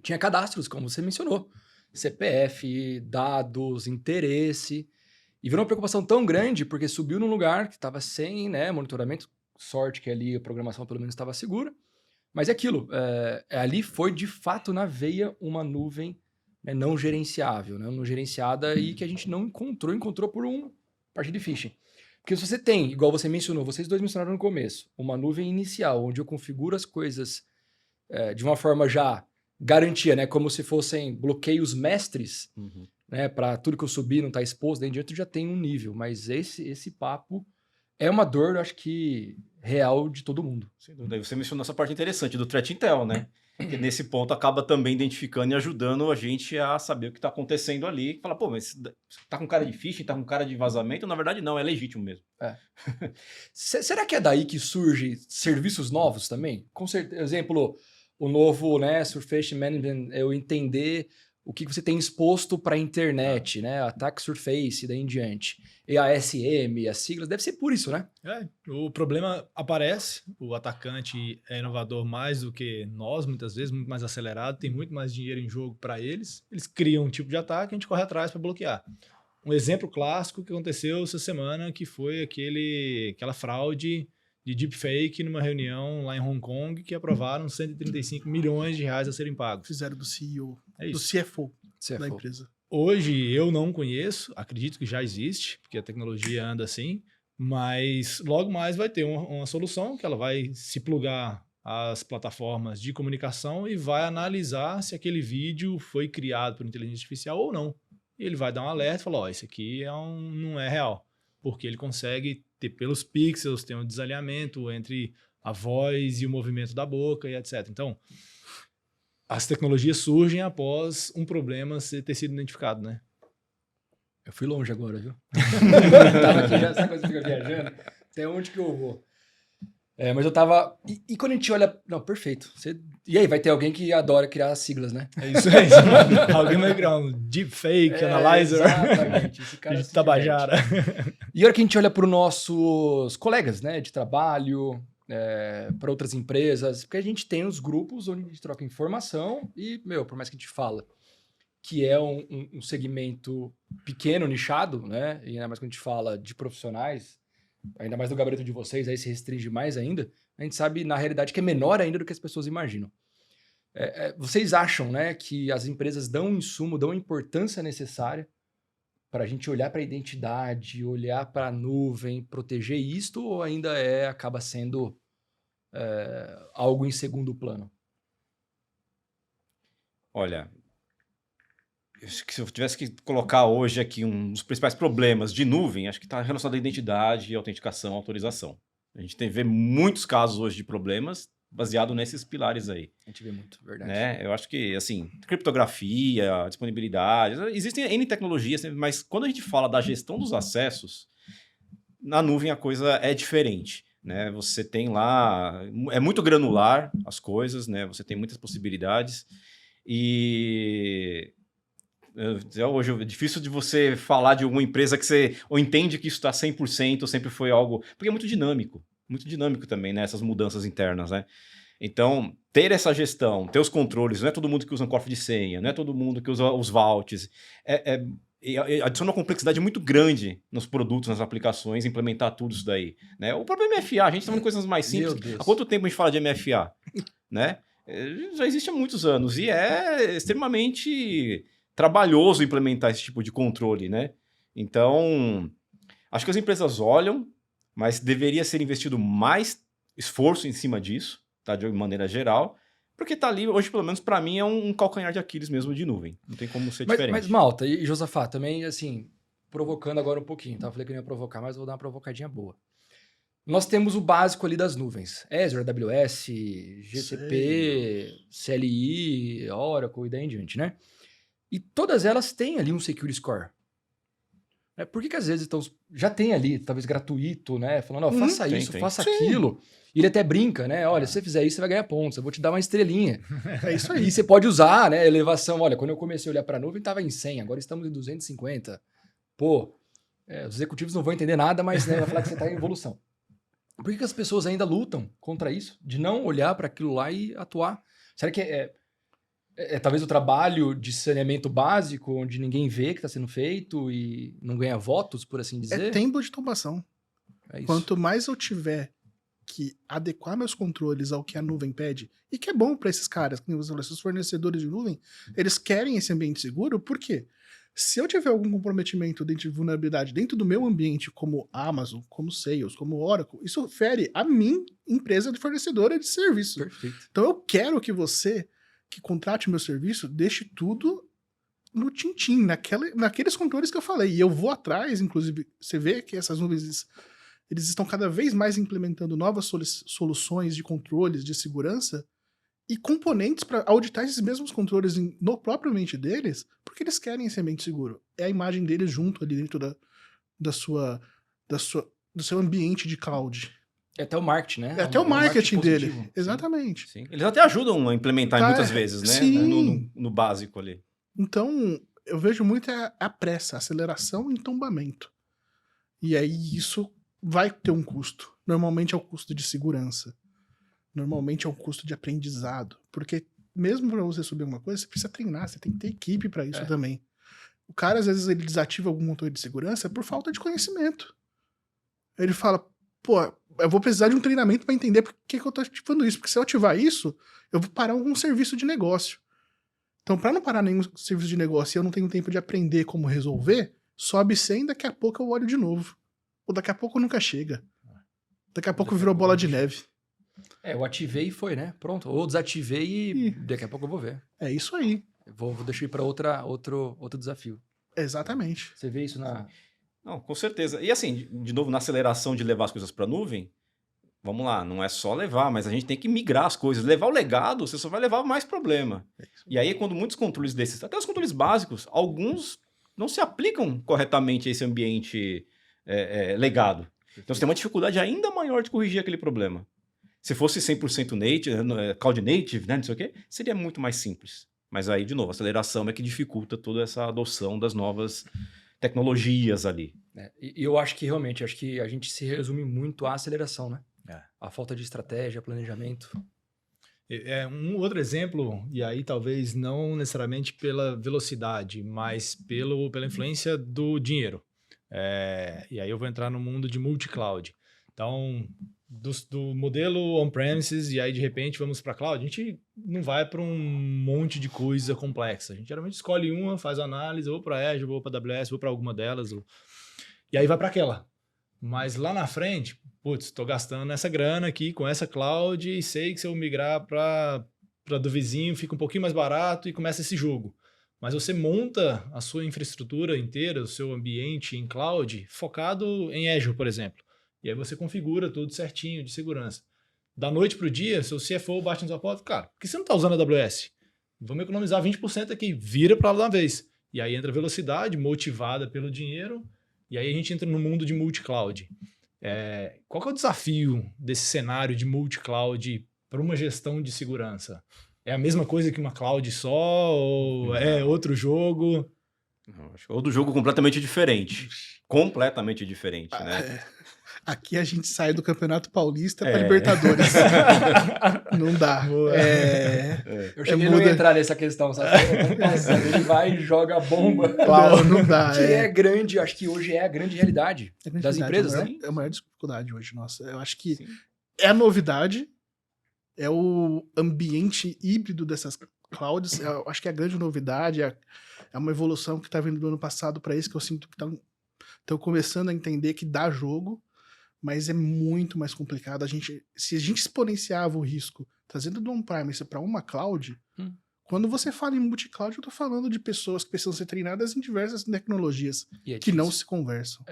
S1: tinha cadastros, como você mencionou. CPF, dados, interesse. E virou uma preocupação tão grande, porque subiu num lugar que estava sem, né, monitoramento. Sorte que ali a programação pelo menos estava segura. Mas é aquilo, ali foi de fato na veia uma nuvem, né, não gerenciável, né, não gerenciada e que a gente não encontrou por uma parte de phishing. Porque se você tem, igual você mencionou, vocês dois mencionaram no começo, uma nuvem inicial, onde eu configuro as coisas de uma forma já garantia, né, como se fossem bloqueios mestres, né, para tudo que eu subir não estar exposto, daí em diante eu já tenho um nível, mas esse papo é uma dor, eu acho que real de todo mundo.
S2: Sem dúvida. Aí você mencionou essa parte interessante do threat intel, né? Que nesse ponto acaba também identificando e ajudando a gente a saber o que está acontecendo ali. Fala, pô, mas tá com cara de phishing, tá com cara de vazamento? Na verdade, não, é legítimo mesmo.
S1: Será que é daí que surgem serviços novos também? Com certeza, exemplo, o novo, né, Surface Management, eu entender o que você tem exposto para a internet, né, Attack Surface, daí em diante. E a ASM, as siglas, deve ser por isso, né?
S4: O problema aparece, o atacante é inovador mais do que nós, muitas vezes, muito mais acelerado, tem muito mais dinheiro em jogo para eles. Eles criam um tipo de ataque, a gente corre atrás para bloquear. Um exemplo clássico que aconteceu essa semana, que foi aquela fraude de deepfake numa reunião lá em Hong Kong, que aprovaram 135 milhões de reais a serem pagos.
S3: Fizeram do CEO,
S4: É
S3: do
S4: isso.
S3: CFO da empresa.
S4: Hoje eu não conheço, acredito que já existe, porque a tecnologia anda assim, mas logo mais vai ter uma solução que ela vai se plugar às plataformas de comunicação e vai analisar se aquele vídeo foi criado por inteligência artificial ou não. E ele vai dar um alerta e falar, esse aqui não é real, porque ele consegue ter pelos pixels, tem um desalinhamento entre a voz e o movimento da boca e etc. Então, as tecnologias surgem após um problema ter sido identificado, né?
S1: Eu fui longe agora, viu? Tava aqui já, essa coisa fica viajando. Até onde que eu vou? Mas eu tava... E quando a gente olha... Não, perfeito. E aí, vai ter alguém que adora criar siglas, né?
S4: É isso aí. Alguém vai criar um deepfake, analyzer.
S1: Exatamente. Esse cara
S4: De Tabajara.
S1: E a hora que a gente olha para os nossos colegas, né, de trabalho, para outras empresas, porque a gente tem os grupos onde a gente troca informação e, por mais que a gente fala que é um segmento pequeno, nichado, né, e ainda mais quando a gente fala de profissionais, ainda mais no gabarito de vocês, aí se restringe mais ainda, a gente sabe, na realidade, que é menor ainda do que as pessoas imaginam. Vocês acham, né, que as empresas dão um insumo, dão a importância necessária para a gente olhar para a identidade, olhar para a nuvem, proteger isto, ou ainda acaba sendo algo em segundo plano?
S2: Olha, acho que se eu tivesse que colocar hoje aqui um dos principais problemas de nuvem, acho que está relacionado à identidade, autenticação, autorização. A gente vê muitos casos hoje de problemas baseado nesses pilares aí.
S1: A gente vê muito, verdade.
S2: Né? Eu acho que, assim, criptografia, disponibilidade, existem N tecnologias, mas quando a gente fala da gestão dos acessos, na nuvem a coisa é diferente. Né? Você tem lá... É muito granular as coisas, né? Você tem muitas possibilidades e... Hoje é difícil de você falar de alguma empresa que você ou entende que isso está 100% ou sempre foi algo... Porque é muito dinâmico também, né? Essas mudanças internas, né? Então, ter essa gestão, ter os controles, não é todo mundo que usa um cofre de senha, não é todo mundo que usa os vaults, adiciona uma complexidade muito grande nos produtos, nas aplicações, implementar tudo isso daí. Né? O próprio MFA, a gente está falando de coisas mais simples. Há quanto tempo a gente fala de MFA? Né? Já existe há muitos anos e é extremamente trabalhoso implementar esse tipo de controle, né? Então, acho que as empresas olham, mas deveria ser investido mais esforço em cima disso, tá? De maneira geral, porque tá ali, hoje pelo menos para mim é um calcanhar de Aquiles mesmo de nuvem, não tem como ser diferente.
S1: Mas Malta e Josafá, também assim, provocando agora um pouquinho, tá? Eu falei que eu ia provocar, mas vou dar uma provocadinha boa. Nós temos o básico ali das nuvens, Azure, AWS, GCP, CLI, Oracle e daí em diante, né? E todas elas têm ali um security score. Por que às vezes já tem ali, talvez gratuito, né? Falando, faça isso, faça aquilo. E ele até brinca, né? Olha, se você fizer isso, você vai ganhar pontos. Eu vou te dar uma estrelinha.
S3: É isso aí.
S1: E você pode usar, né? Elevação. Olha, quando eu comecei a olhar para a nuvem, estava em 100. Agora estamos em 250. Pô, os executivos não vão entender nada, mas vai falar que você está em evolução. Por que as pessoas ainda lutam contra isso? De não olhar para aquilo lá e atuar? Será que talvez o trabalho de saneamento básico, onde ninguém vê que está sendo feito e não ganha votos, por assim dizer?
S3: É tempo de tomação.
S1: Isso.
S3: Quanto mais eu tiver que adequar meus controles ao que a nuvem pede, e que é bom para esses caras, que você falou, esses fornecedores de nuvem, eles querem esse ambiente seguro, por quê? Se eu tiver algum comprometimento dentro de vulnerabilidade dentro do meu ambiente, como Amazon, como Sales, como Oracle, isso fere a mim, empresa de fornecedora de serviço.
S1: Perfeito.
S3: Então eu quero que você, que contrate meu serviço, deixe tudo no tintim, naqueles controles que eu falei. E eu vou atrás, inclusive, você vê que essas nuvens, eles estão cada vez mais implementando novas soluções de controles de segurança e componentes para auditar esses mesmos controles no próprio ambiente deles, porque eles querem esse ambiente seguro. É a imagem deles junto ali dentro do seu ambiente de cloud.
S1: É até o marketing, né?
S3: É até o marketing dele.
S1: positivo.
S3: Exatamente.
S2: Sim. Eles até ajudam a implementar
S3: Tá,
S2: muitas vezes, né?
S3: sim.
S2: No básico ali.
S3: Então, eu vejo muito a pressa, a aceleração e tombamento. E aí isso vai ter um custo. Normalmente é o custo de segurança. Normalmente é o custo de aprendizado. Porque mesmo para você subir alguma coisa, você precisa treinar, você tem que ter equipe para isso também. O cara, às vezes, ele desativa algum controle de segurança por falta de conhecimento. Ele fala, pô, eu vou precisar de um treinamento para entender por que eu tô ativando isso. Porque se eu ativar isso, eu vou parar algum serviço de negócio. Então, para não parar nenhum serviço de negócio e eu não tenho tempo de aprender como resolver, sobe 100, daqui a pouco eu olho de novo. Ou daqui a pouco nunca chega. Daqui a pouco virou bola de neve.
S1: Eu ativei e foi, né? Pronto. Ou desativei e daqui a pouco eu vou ver.
S3: É isso aí.
S1: Eu vou deixar ir para outro desafio.
S3: Exatamente.
S1: Você vê isso na...
S2: Não, com certeza. E assim, de novo, na aceleração de levar as coisas para a nuvem, vamos lá, não é só levar, mas a gente tem que migrar as coisas. Levar o legado, você só vai levar mais problema. E aí, quando muitos controles desses, até os controles básicos, alguns não se aplicam corretamente a esse ambiente legado. Então, você tem uma dificuldade ainda maior de corrigir aquele problema. Se fosse 100% native, cloud native, né, não sei o quê, seria muito mais simples. Mas aí, de novo, a aceleração é que dificulta toda essa adoção das novas tecnologias ali.
S1: E eu acho que realmente, acho que a gente se resume muito à aceleração, né? A falta de estratégia, planejamento.
S4: Um outro exemplo, e aí talvez não necessariamente pela velocidade, mas pela influência do dinheiro. E aí eu vou entrar no mundo de multi-cloud. Então, do modelo on-premises, e aí de repente vamos para cloud, a gente não vai para um monte de coisa complexa. A gente geralmente escolhe uma, faz a análise, vou para Azure, vou para AWS, vou para alguma delas, e aí vai para aquela. Mas lá na frente, putz, estou gastando essa grana aqui com essa cloud e sei que se eu migrar para do vizinho fica um pouquinho mais barato e começa esse jogo. Mas você monta a sua infraestrutura inteira, o seu ambiente em cloud, focado em Azure, por exemplo. E aí você configura tudo certinho de segurança. Da noite para o dia, seu CFO bate na sua porta, cara, por que você não está usando a AWS? Vamos economizar 20% aqui, vira para lá de uma vez. E aí entra a velocidade, motivada pelo dinheiro, e aí a gente entra no mundo de multi-cloud. Qual que é o desafio desse cenário de multi-cloud para uma gestão de segurança? É a mesma coisa que uma cloud só, ou é outro jogo?
S2: Não, acho que é outro jogo completamente diferente. Completamente diferente, né?
S3: Aqui a gente sai do Campeonato Paulista para Libertadores. Não dá.
S1: Eu cheguei a não entrar nessa questão, sabe? Nossa, ele vai e joga a bomba.
S3: Não dá.
S1: Que é grande, acho que hoje é a grande realidade das empresas, né?
S3: É a maior dificuldade hoje, nossa. Eu acho que é a novidade, é o ambiente híbrido dessas clouds. Eu acho que é a grande novidade, é uma evolução que está vindo do ano passado para isso, que eu sinto que estão começando a entender que dá jogo. Mas é muito mais complicado. Se a gente exponenciava o risco trazendo do on-premise para uma cloud, quando você fala em multi-cloud, eu tô falando de pessoas que precisam ser treinadas em diversas tecnologias que não se conversam.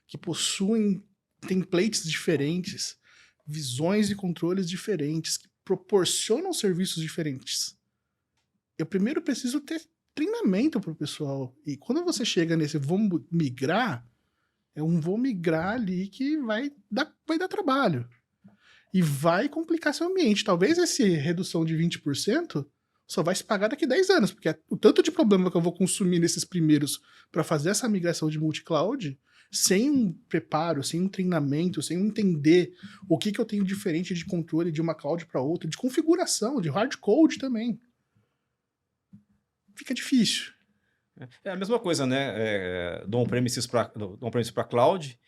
S3: Que possuem templates diferentes, visões e controles diferentes, que proporcionam serviços diferentes. Eu primeiro preciso ter treinamento para o pessoal. E quando você chega nesse vamos migrar, vou migrar ali que vai dar trabalho. E vai complicar seu ambiente. Talvez essa redução de 20% só vai se pagar daqui a 10 anos, porque o tanto de problema que eu vou consumir nesses primeiros para fazer essa migração de multi-cloud, sem um preparo, sem um treinamento, sem entender o que eu tenho diferente de controle de uma cloud para outra, de configuração, de hard code também. Fica difícil.
S2: É a mesma coisa, né? Do on-premises para cloud,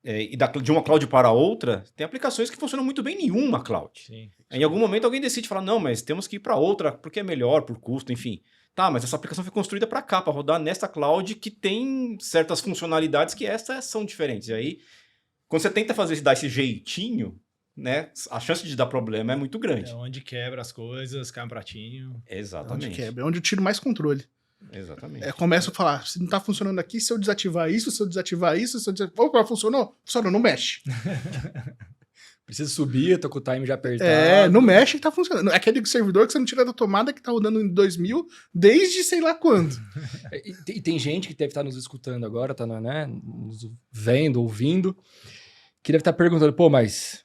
S2: e de uma cloud para outra, tem aplicações que funcionam muito bem em uma cloud.
S4: Sim.
S2: Em algum momento alguém decide falar, não, mas temos que ir para outra, porque é melhor, por custo, enfim. Tá, mas essa aplicação foi construída para cá, para rodar nesta cloud que tem certas funcionalidades que essas são diferentes. E aí, quando você tenta dar esse jeitinho, né, a chance de dar problema é muito grande.
S4: É onde quebra as coisas, cai um pratinho.
S2: Exatamente.
S3: Onde quebra, é onde eu tiro mais controle.
S2: Exatamente.
S3: Começa a falar, se não tá funcionando aqui, se eu desativar isso, se eu desativar isso, se eu desativar... Opa, funcionou? Funcionou, não mexe.
S1: Precisa subir, tô com o time já apertado.
S3: Não mexe que tá funcionando. É aquele servidor que você não tira da tomada que tá rodando em 2000 desde sei lá quando.
S1: E tem gente que deve estar nos escutando agora, tá, né, nos vendo, ouvindo, que deve estar perguntando, pô, mas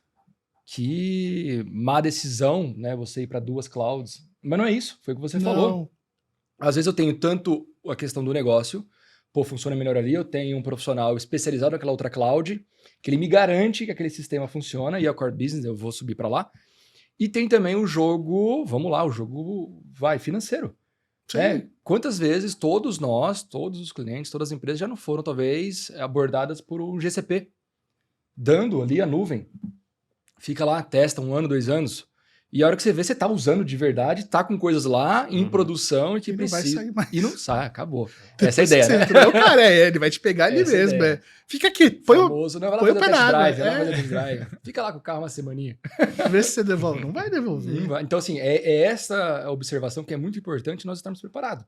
S1: que má decisão, né, você ir para 2 clouds. Mas não é isso, foi o que você falou. Às vezes eu tenho tanto a questão do negócio, pô, funciona melhor ali, eu tenho um profissional especializado naquela outra cloud, que ele me garante que aquele sistema funciona, e é o core business, eu vou subir para lá. E tem também o jogo, vamos lá, o jogo financeiro. Quantas vezes todos nós, todos os clientes, todas as empresas já não foram, talvez, abordadas por um GCP, dando ali a nuvem. Fica lá, testa 1 ano, 2 anos, e a hora que você vê, você tá usando de verdade, tá com coisas lá em produção e que precisa.
S3: Não vai sair mais.
S1: E não sai, acabou. Essa é a ideia, né?
S3: Não, cara, ele vai te pegar ali mesmo. Fica aqui, põe o pé na água.
S1: Fica lá com o carro uma semaninha.
S3: Vê se você devolve. Não vai devolver.
S1: Não vai. Então, assim, é essa observação que é muito importante nós estarmos preparados.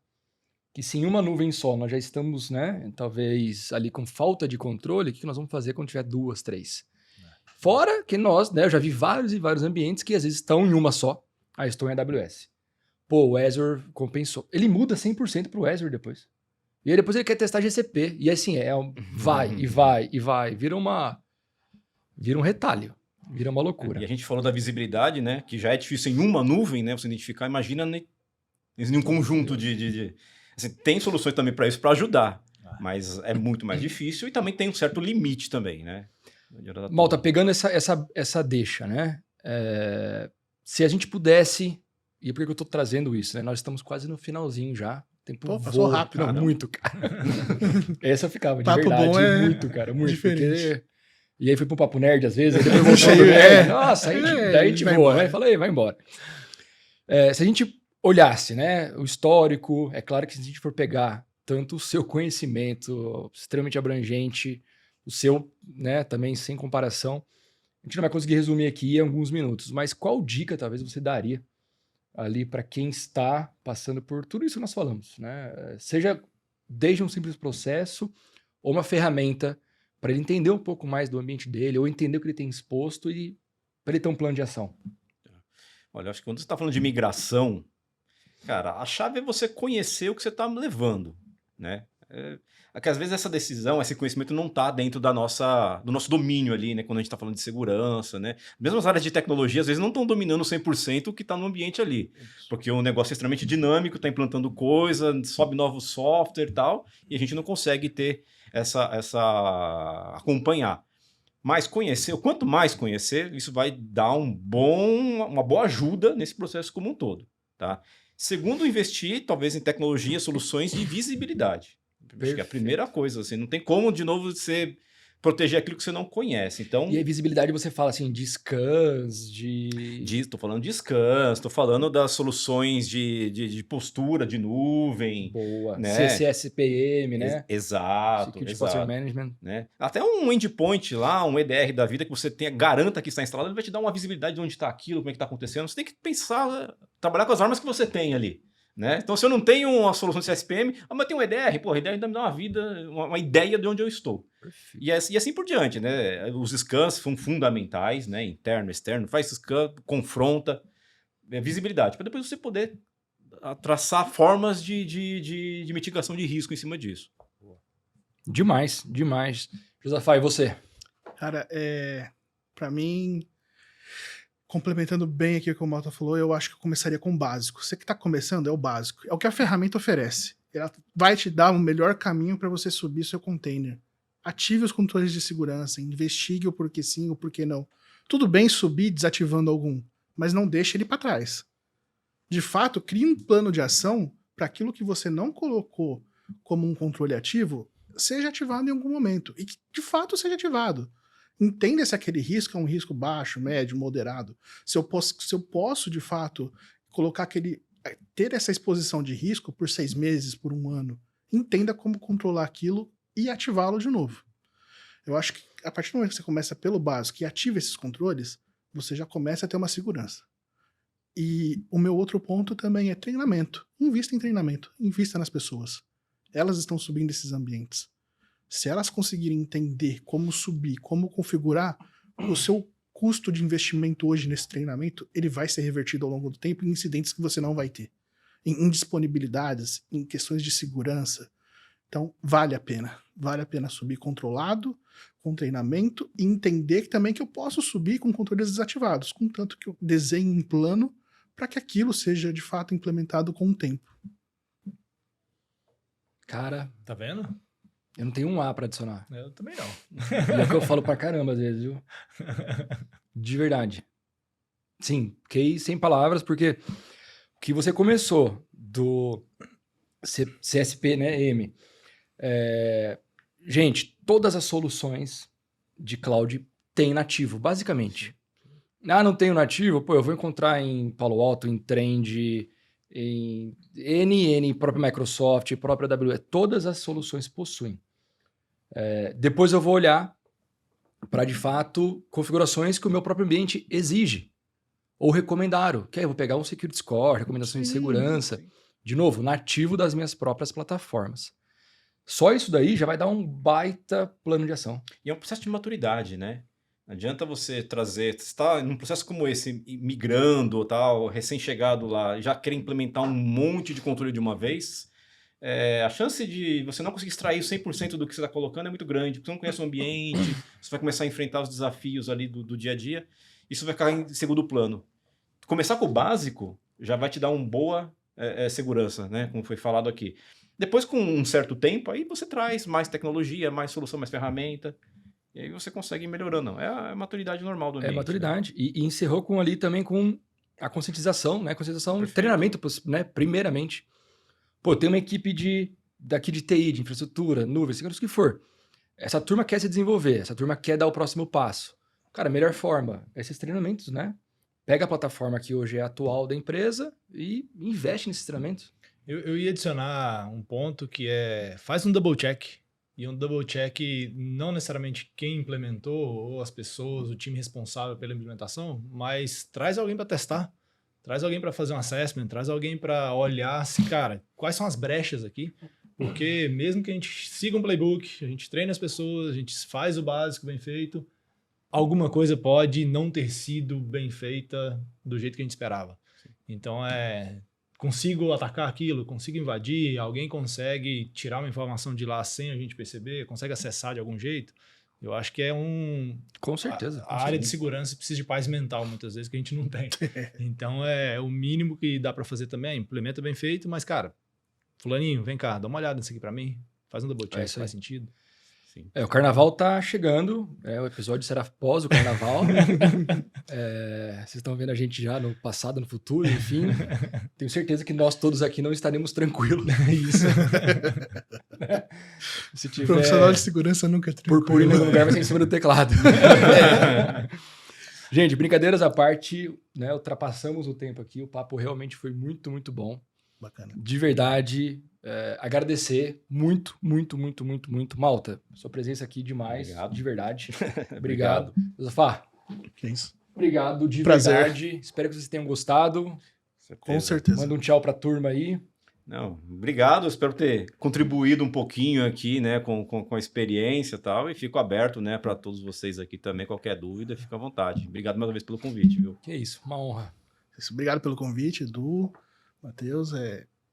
S1: Que se em uma nuvem só nós já estamos, né, talvez ali com falta de controle, o que nós vamos fazer quando tiver 2, 3? Fora que nós, né, eu já vi vários e vários ambientes que às vezes estão em uma só. Estou em AWS. Pô, o Azure compensou. Ele muda 100% pro Azure depois. E aí depois ele quer testar GCP. E assim, vai. Vira um retalho. Vira uma loucura.
S2: E a gente falou da visibilidade, né? Que já é difícil em uma nuvem, né? Você identificar. Imagina em um conjunto de... Assim, tem soluções também para isso, para ajudar. Mas é muito mais difícil e também tem um certo limite também, né?
S1: Malta, pegando essa deixa, né? Se a gente pudesse... E por que eu tô trazendo isso, né? Nós estamos quase no finalzinho já. Tempo
S3: passou rápido.
S1: Não, muito, cara. Essa eu ficava, de
S3: papo
S1: verdade.
S3: Bom é
S1: muito, cara. Muito.
S3: diferente.
S1: E aí fui pro Papo Nerd às vezes, aí depois voltando nerd. Nossa, daí a gente voa, né? Falei, vai embora. Se a gente olhasse, né, o histórico, é claro que se a gente for pegar tanto o seu conhecimento extremamente abrangente, o seu, né, também sem comparação, a gente não vai conseguir resumir aqui em alguns minutos, mas qual dica talvez você daria ali para quem está passando por tudo isso que nós falamos, né? Seja desde um simples processo ou uma ferramenta para ele entender um pouco mais do ambiente dele ou entender o que ele tem exposto e para ele ter um plano de ação.
S2: Olha, acho que quando você está falando de migração, cara, a chave é você conhecer o que você está levando, né? Que às vezes essa decisão, esse conhecimento não está dentro do nosso domínio ali, né? Quando a gente está falando de segurança, né? Mesmo as áreas de tecnologia, às vezes não estão dominando 100% o que está no ambiente ali. Porque o negócio é extremamente dinâmico, está implantando coisa, sobe novo software e tal, e a gente não consegue ter acompanhar. Mas quanto mais conhecer, isso vai dar uma boa ajuda nesse processo como um todo, tá? Segundo, investir talvez em tecnologia, soluções de visibilidade. Acho que é a primeira coisa, assim, não tem como, de novo, você proteger aquilo que você não conhece. Então,
S1: e a visibilidade você fala assim, de scans,
S2: Estou falando de scans, estou falando das soluções de postura, de nuvem.
S1: Boa.
S2: Né?
S1: CSSPM, né?
S2: Exato.
S1: Security Posture Management.
S2: Né? Até um endpoint lá, um EDR da vida que você garanta que está instalado, ele vai te dar uma visibilidade de onde está aquilo, como é que está acontecendo. Você tem que pensar, trabalhar com as armas que você tem ali. Né? Então, se eu não tenho uma solução de CSPM, mas eu tenho um EDR, o EDR ainda me dá uma vida, uma ideia de onde eu estou. E assim por diante, né? Os scans são fundamentais, né? Interno, externo, faz scan, confronta, visibilidade, para depois você poder traçar formas de mitigação de risco em cima disso.
S1: Demais. Josafá, e você?
S3: Cara, para mim, complementando bem aqui o que o Malta falou, eu acho que eu começaria com o básico. Você que está começando, é o básico. É o que a ferramenta oferece. Ela vai te dar o melhor caminho para você subir seu container. Ative os controles de segurança, investigue o porquê sim, o porquê não. Tudo bem subir desativando algum, mas não deixe ele para trás. De fato, crie um plano de ação para aquilo que você não colocou como um controle ativo, seja ativado em algum momento. E que, de fato, seja ativado. Entenda se aquele risco é um risco baixo, médio, moderado. Se eu posso, de fato, ter essa exposição de risco por 6 meses, por 1 ano. Entenda como controlar aquilo e ativá-lo de novo. Eu acho que a partir do momento que você começa pelo básico e ativa esses controles, você já começa a ter uma segurança. E o meu outro ponto também é treinamento. Invista em treinamento, invista nas pessoas. Elas estão subindo esses ambientes. Se elas conseguirem entender como subir, como configurar, o seu custo de investimento hoje nesse treinamento, ele vai ser revertido ao longo do tempo em incidentes que você não vai ter. Em indisponibilidades, em questões de segurança. Então, vale a pena subir controlado, com treinamento, e entender também que eu posso subir com controles desativados, contanto que eu desenhe um plano para que aquilo seja, de fato, implementado com o tempo.
S1: Cara,
S4: Tá vendo?
S1: eu não tenho um A pra adicionar.
S4: Eu também não.
S1: E é o que eu falo pra caramba às vezes, viu? De verdade. Sim, fiquei sem palavras, porque o que você começou do CSP, né, M, gente, todas as soluções de cloud têm nativo, basicamente. Ah, não tenho nativo? Pô, eu vou encontrar em Palo Alto, em Trend, em NN, própria Microsoft, própria AWS, todas as soluções possuem. Depois eu vou olhar para, de fato, configurações que o meu próprio ambiente exige ou recomendaram. Que aí eu vou pegar um Security Score, recomendações de segurança. De novo, nativo das minhas próprias plataformas. Só isso daí já vai dar um baita plano de ação.
S2: E é um processo de maturidade, né? Não adianta você trazer, você está num processo como esse, migrando, tal, recém-chegado lá, já querer implementar um monte de controle de uma vez, a chance de você não conseguir extrair 100% do que você está colocando é muito grande, porque você não conhece o ambiente, você vai começar a enfrentar os desafios ali do dia a dia, isso vai ficar em segundo plano. Começar com o básico já vai te dar uma boa segurança, né? Como foi falado aqui. Depois, com um certo tempo, aí você traz mais tecnologia, mais solução, mais ferramenta. E aí você consegue ir melhorando. É a maturidade normal do ambiente.
S1: É maturidade. Né? E encerrou ali também com a conscientização, né? Conscientização e treinamento, né? Primeiramente. Pô, tem uma equipe daqui de TI, de infraestrutura, nuvem, segurança, o que for. Essa turma quer se desenvolver, essa turma quer dar o próximo passo. Cara, a melhor forma, esses treinamentos, né? Pega a plataforma que hoje é atual da empresa e investe nesses treinamentos.
S4: Eu ia adicionar um ponto que faz um double check. E um double check não necessariamente quem implementou ou as pessoas, o time responsável pela implementação, mas traz alguém para testar. Traz alguém para fazer um assessment, traz alguém para olhar se, cara, quais são as brechas aqui. Porque mesmo que a gente siga um playbook, a gente treina as pessoas, a gente faz o básico bem feito, alguma coisa pode não ter sido bem feita do jeito que a gente esperava. Então, consigo atacar aquilo, consigo invadir, alguém consegue tirar uma informação de lá sem a gente perceber, consegue acessar de algum jeito. Eu acho que
S1: Com certeza.
S4: A área de segurança precisa de paz mental, muitas vezes, que a gente não tem. Então, o mínimo que dá para fazer também, implementa bem feito, mas, cara, fulaninho, vem cá, dá uma olhada nisso aqui para mim, faz um double check, faz sentido.
S2: Sim.
S1: O carnaval tá chegando, o episódio será após o carnaval. Vocês estão vendo a gente já no passado, no futuro, enfim. Tenho certeza que nós todos aqui não estaremos tranquilos.
S4: Isso.
S1: Se tiver
S3: Profissional de segurança nunca é tranquilo.
S1: purpurina no lugar, vai ser em cima do teclado. Gente, brincadeiras à parte, né? Ultrapassamos o tempo aqui. O papo realmente foi muito, muito bom.
S3: Bacana.
S1: De verdade, agradecer muito, muito, muito, muito, muito. Malta, sua presença aqui demais.
S2: Obrigado.
S1: De verdade. Obrigado. Josafá,
S3: Que isso.
S1: obrigado de
S3: Prazer.
S1: verdade. Espero que vocês tenham gostado.
S3: Com certeza.
S1: Manda um tchau pra turma aí.
S2: Não, obrigado, espero ter contribuído um pouquinho aqui, né, com a experiência e tal, e fico aberto, né, para todos vocês aqui também, qualquer dúvida, fica à vontade. Obrigado mais uma vez pelo convite, viu?
S1: Que isso, uma honra.
S3: Obrigado pelo convite, Edu, Matheus.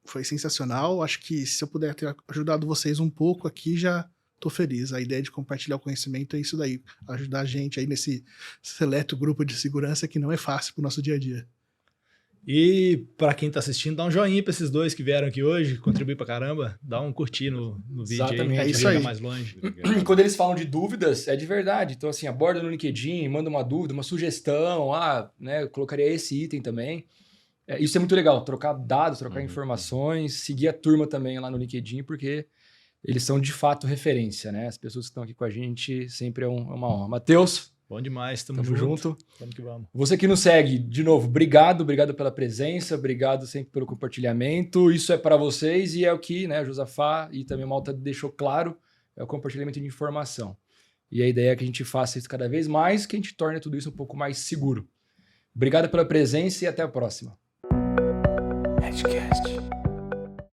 S3: Foi sensacional. Acho que se eu puder ter ajudado vocês um pouco aqui, já tô feliz. A ideia de compartilhar o conhecimento é isso daí. Ajudar a gente aí nesse seleto grupo de segurança que não é fácil pro nosso dia a dia.
S4: E para quem tá assistindo, dá um joinha para esses dois que vieram aqui hoje, contribuir pra caramba, dá um curtir no vídeo.
S1: Exatamente.
S4: Aí,
S3: É isso
S4: chega
S3: aí.
S4: mais longe.
S1: E quando eles falam de dúvidas, é de verdade. Então, assim, aborda no LinkedIn, manda uma dúvida, uma sugestão. Né, eu colocaria esse item também. Isso é muito legal, trocar dados, trocar informações, seguir a turma também lá no LinkedIn, porque eles são de fato referência, né? As pessoas que estão aqui com a gente sempre é uma honra. Matheus,
S4: Bom demais, tamo
S1: tamo
S4: junto.
S1: junto.
S4: Vamos que vamos.
S1: Você que nos segue, de novo, obrigado pela presença, obrigado sempre pelo compartilhamento. Isso é para vocês e é o que, né, Josafá e também o Malta deixou claro, é o compartilhamento de informação. E a ideia é que a gente faça isso cada vez mais, que a gente torne tudo isso um pouco mais seguro. Obrigado pela presença e até a próxima.
S2: Edcast.